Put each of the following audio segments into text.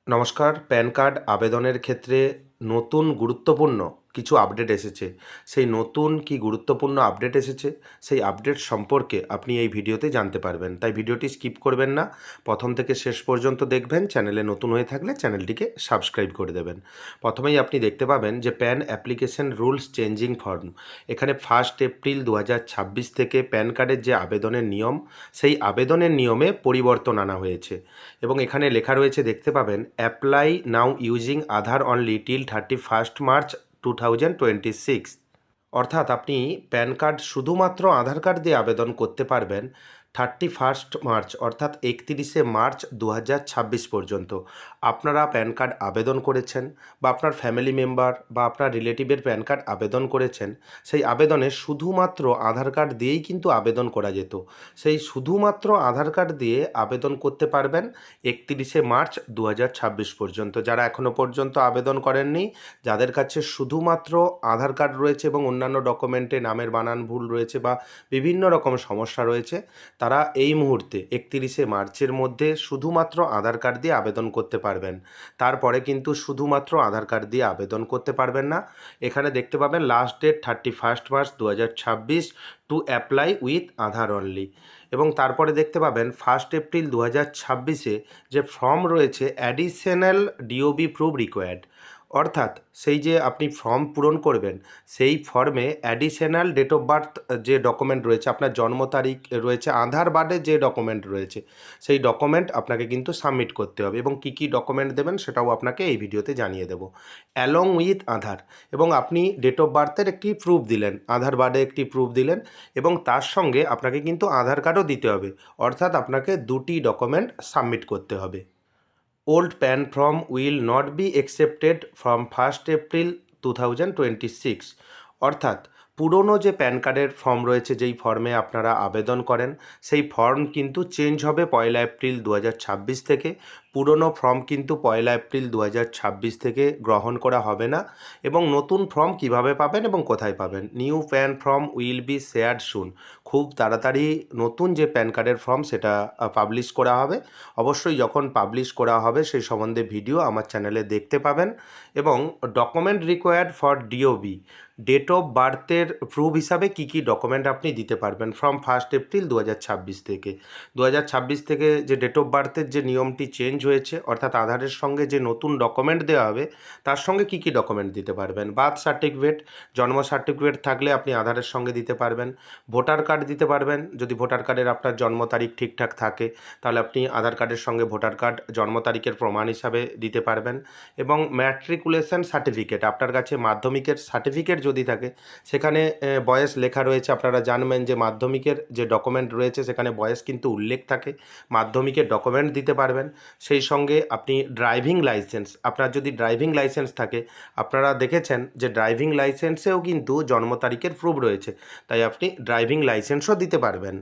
নমস্কার। Pan card আবেদনের ক্ষেত্রে নতুন গুরুত্বপূর্ণ কিছু আপডেট এসেছে। সেই নতুন কি গুরুত্বপূর্ণ আপডেট এসেছে, সেই আপডেট সম্পর্কে আপনি এই ভিডিওতে জানতে পারবেন। তাই ভিডিওটি স্কিপ করবেন না, প্রথম থেকে শেষ পর্যন্ত দেখবেন। চ্যানেলে নতুন হয়ে থাকলে চ্যানেলটিকে সাবস্ক্রাইব করে দেবেন। প্রথমেই আপনি দেখতে পাবেন যে pan application rules changing form. এখানে 1 এপ্রিল 2026 থেকে প্যান কার্ডের যে আবেদনের নিয়ম, সেই আবেদনের নিয়মে পরিবর্তন আনা হয়েছে। এবং এখানে লেখা রয়েছে, দেখতে পাবেন, অ্যাপ্লাই নাও ইউজিং আধার অনলি টিল 31 মার্চ 2026। অর্থাৎ আপনি প্যান কার্ড শুধুমাত্র আধার কার্ড দিয়ে আবেদন করতে পারবেন 31 মার্চ, অর্থাৎ 31 মার্চ 2026 পর্যন্ত। আপনারা প্যান কার্ড আবেদন করেছেন বা আপনার ফ্যামিলি মেম্বার বা আপনার রিলেটিভের প্যান কার্ড আবেদন করেছেন, সেই আবেদনে শুধুমাত্র আধার কার্ড দিয়েই কিন্তু আবেদন করা যেত। সেই শুধুমাত্র আধার কার্ড দিয়ে আবেদন করতে পারবেন 31 মার্চ 2026 পর্যন্ত। যারা এখনও পর্যন্ত আবেদন করেননি, যাদের কাছে শুধুমাত্র আধার কার্ড রয়েছে এবং অন্যান্য ডকুমেন্টে নামের বানান ভুল রয়েছে বা বিভিন্ন রকম সমস্যা রয়েছে, তারা এই মুহূর্তে 31 মার্চের মধ্যে শুধুমাত্র আধার কার্ড দিয়ে আবেদন করতে পারবেন। তারপরে কিন্তু শুধুমাত্র আধার কার্ড দিয়ে আবেদন করতে পারবেন না। এখানে দেখতে পাবেন last date 31 March 2026 to apply with Aadhaar only. এবং তারপরে দেখতে পাবেন 1 এপ্রিল 2026-এ যে ফর্ম রয়েছে অ্যাডিশনাল ডিওবি প্রুফ রিকোয়ার্ড। অর্থাৎ সেই যে আপনি ফর্ম পূরণ করবেন, সেই ফর্মে অ্যাডিশনাল ডেট অফ বার্থ যে ডকুমেন্ট রয়েছে, আপনার জন্ম তারিখ রয়েছে, আধার বার্থে যে ডকুমেন্ট রয়েছে, সেই ডকুমেন্ট আপনাকে কিন্তু সাবমিট করতে হবে। এবং কী কী ডকুমেন্ট দেবেন সেটাও আপনাকে এই ভিডিওতে জানিয়ে দেবো, অ্যালং উইথ আধার। এবং আপনি ডেট অফ বার্থের একটি প্রুফ দিলেন, আধার বার্থে একটি প্রুফ দিলেন, এবং তার সঙ্গে আপনাকে কিন্তু আধার কার্ডও দিতে হবে। অর্থাৎ আপনাকে দুটি ডকুমেন্ট সাবমিট করতে হবে। Old pan form will not be accepted from 1 April 2026। অর্থাৎ পুরনো যে প্যান কার্ডের ফর্ম রয়েছে, যেই ফর্মে আপনারা আবেদন করেন, সেই ফর্ম কিন্তু চেঞ্জ হবে 1 এপ্রিল 2026 থেকে। পুরনো ফর্ম কিন্তু 1 এপ্রিল 2026 থেকে গ্রহণ করা হবে না। এবং নতুন ফর্ম কিভাবে পাবেন এবং কোথায় পাবেন? New PAN form will be shared soon. খুব তাড়াতাড়ি নতুন যে প্যান কার্ডের ফর্ম সেটা পাবলিশ করা হবে। অবশ্যই যখন পাবলিশ করা হবে সেই সম্বন্ধে ভিডিও আমার চ্যানেলে দেখতে পাবেন। এবং document required for DOB, date of বার্থের প্রুফ হিসাবে কী কী ডকুমেন্ট আপনি দিতে পারবেন ফ্রম 1 এপ্রিল 2026 থেকে। 2026 থেকে যে ডেট অফ বার্থের যে নিয়মটি চেঞ্জ হয়েছে, অর্থাৎ আধারের সঙ্গে যে নতুন ডকুমেন্ট দেওয়া হবে, তার সঙ্গে কী কী ডকুমেন্ট দিতে পারবেন? বার্থ সার্টিফিকেট, জন্ম সার্টিফিকেট থাকলে আপনি আধারের সঙ্গে দিতে পারবেন। ভোটার কার্ড দিতে পারবেন, যদি ভোটার কার্ডের আপনার জন্ম তারিখ ঠিকঠাক থাকে তাহলে আপনি আধার কার্ডের সঙ্গে ভোটার কার্ড জন্ম তারিখের প্রমাণ হিসাবে দিতে পারবেন। এবং ম্যাট্রিকুলেশন সার্টিফিকেট, আপনার কাছে মাধ্যমিকের সার্টিফিকেট যদি থাকে, সেখানে বয়স লেখা রয়েছে। আপনারা জানবেন যে মাধ্যমিকের যে ডকুমেন্ট রয়েছে সেখানে বয়স কিন্তু উল্লেখ থাকে, মাধ্যমিকের ডকুমেন্ট দিতে পারবেন। সেই সঙ্গে আপনি ড্রাইভিং লাইসেন্স, আপনার যদি ড্রাইভিং লাইসেন্স থাকে, আপনারা দেখেছেন যে ড্রাইভিং লাইসেন্সেও কিন্তু জন্ম তারিখের প্রুফ রয়েছে, তাই আপনি ড্রাইভিং লাইসেন্সও দিতে পারবেন।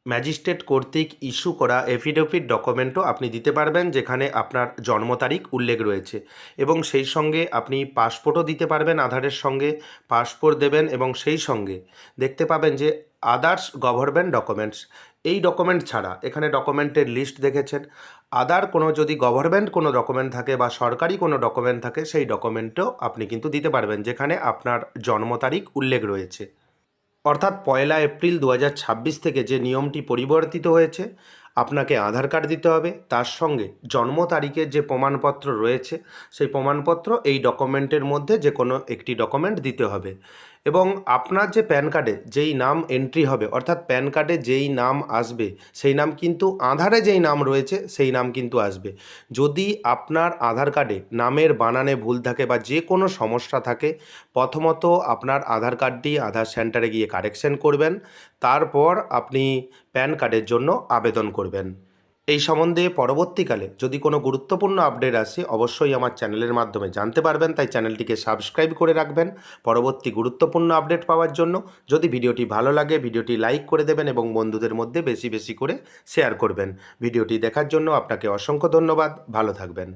ম্যাজিস্ট্রেট কর্তৃক ইস্যু করা এফিডেভিট ডকুমেন্টও আপনি দিতে পারবেন, যেখানে আপনার জন্ম তারিখ উল্লেখ রয়েছে। এবং সেই সঙ্গে আপনি পাসপোর্টও দিতে পারবেন, আধারের সঙ্গে পাসপোর্ট দেবেন। এবং সেই সঙ্গে দেখতে পাবেন যে আদার্স গভর্নমেন্ট ডকুমেন্টস, এই ডকুমেন্ট ছাড়া, এখানে ডকুমেন্টের লিস্ট দেখেছেন, আদার কোনো যদি গভর্নমেন্ট কোনো ডকুমেন্ট থাকে বা সরকারি কোনো ডকুমেন্ট থাকে, সেই ডকুমেন্টও আপনি কিন্তু দিতে পারবেন, যেখানে আপনার জন্ম তারিখ উল্লেখ রয়েছে। অর্থাৎ 1 এপ্রিল 2026 থেকে যে নিয়মটি পরিবর্তিত হয়েছে, আপনাকে আধার কার্ড দিতে হবে, তার সঙ্গে জন্ম তারিখের যে প্রমাণপত্র রয়েছে সেই প্রমাণপত্র, এই ডকুমেন্টের মধ্যে যে কোনো একটি ডকুমেন্ট দিতে হবে। এবং আপনার যে প্যান কার্ডে যেই নাম এন্ট্রি হবে, অর্থাৎ প্যান কার্ডে যেই নাম আসবে সেই নাম কিন্তু আধারে যেই নাম রয়েছে সেই নাম কিন্তু আসবে। যদি আপনার আধার কার্ডে নামের বানানে ভুল থাকে বা যে কোনো সমস্যা থাকে, প্রথমত আপনার আধার কার্ডটি আধার সেন্টারে গিয়ে কারেকশন করবেন, তারপর আপনি প্যান কার্ডের জন্য আবেদন করবেন। এই সম্বন্ধে পরবর্তীকালে যদি কোনো গুরুত্বপূর্ণ আপডেট আসে, অবশ্যই আমার চ্যানেলের মাধ্যমে জানতে পারবেন, তাই চ্যানেলটিকে সাবস্ক্রাইব করে রাখবেন পরবর্তী গুরুত্বপূর্ণ আপডেট পাওয়ার জন্য। যদি ভিডিওটি ভালো লাগে, ভিডিওটি লাইক করে দেবেন এবং বন্ধুদের মধ্যে বেশি বেশি করে শেয়ার করবেন। ভিডিওটি দেখার জন্য আপনাকে অসংখ্য ধন্যবাদ। ভালো থাকবেন।